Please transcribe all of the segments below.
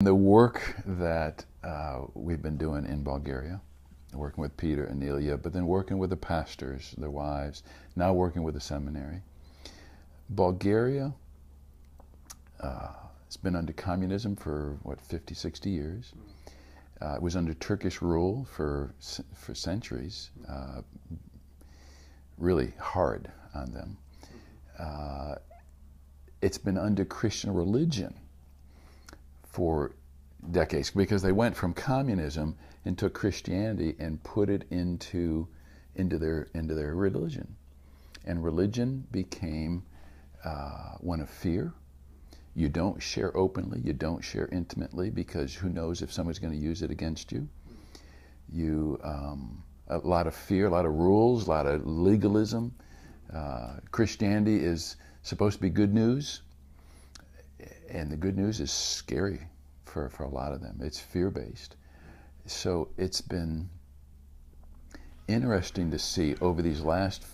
The work that we've been doing in Bulgaria, working with Peter and Nelia, but then working with the pastors, their wives, now working with the seminary. Bulgaria has been under communism for, 50, 60 years. It was under Turkish rule for centuries, really hard on them. It's been under Christian religion for decades, because they went from communism and took Christianity and put it into their religion, and religion became one of fear. You don't share openly, you don't share intimately, because who knows if someone's going to use it against you. A lot of fear, a lot of rules, a lot of legalism. Christianity is supposed to be good news, and the good news is scary for a lot of them. It's fear-based. So it's been interesting to see over these last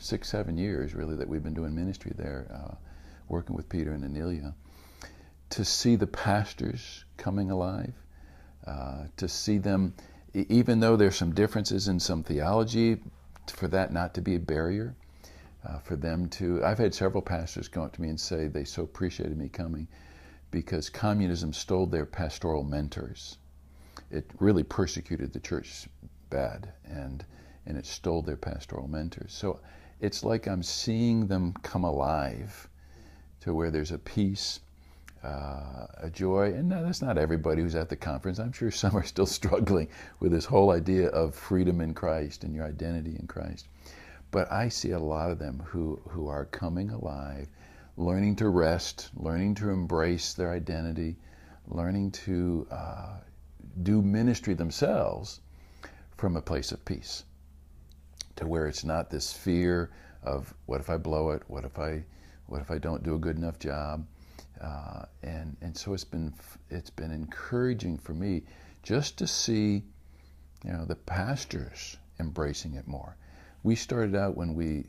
6, 7 years, really, that we've been doing ministry there, working with Peter and Anelia, to see the pastors coming alive, to see them, even though there's some differences in some theology, for that not to be a barrier, for them to, I've had several pastors come up to me and say they so appreciated me coming because communism stole their pastoral mentors. It really persecuted the church bad, and it stole their pastoral mentors. So it's like I'm seeing them come alive to where there's a peace, a joy. And no, that's not everybody who's at the conference. I'm sure some are still struggling with this whole idea of freedom in Christ and your identity in Christ. But I see a lot of them who are coming alive, learning to rest, learning to embrace their identity, learning to do ministry themselves from a place of peace, to where it's not this fear of what if I blow it, what if I don't do a good enough job, and so it's been encouraging for me just to see, the pastors embracing it more. We started out when we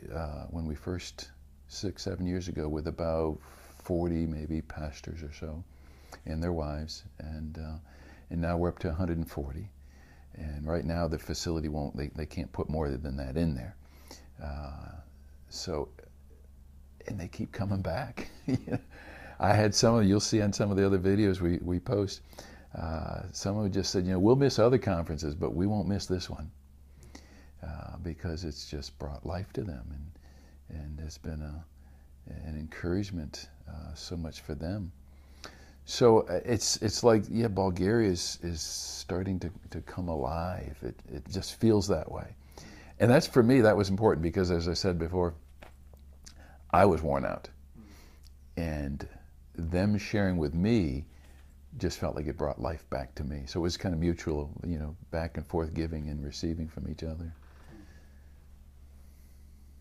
first 6, 7 years ago with about 40 maybe pastors or so and their wives, and now we're up to 140. And right now the facility they can't put more than that in there. And they keep coming back. I had you'll see on some of the other videos we post, someone just said, we'll miss other conferences, but we won't miss this one, because it's just brought life to them, and it's been an encouragement so much for them. So it's like, Bulgaria is starting to come alive. It just feels that way. And that's, for me, that was important, because as I said before, I was worn out. And them sharing with me just felt like it brought life back to me. So it was kind of mutual, back and forth giving and receiving from each other.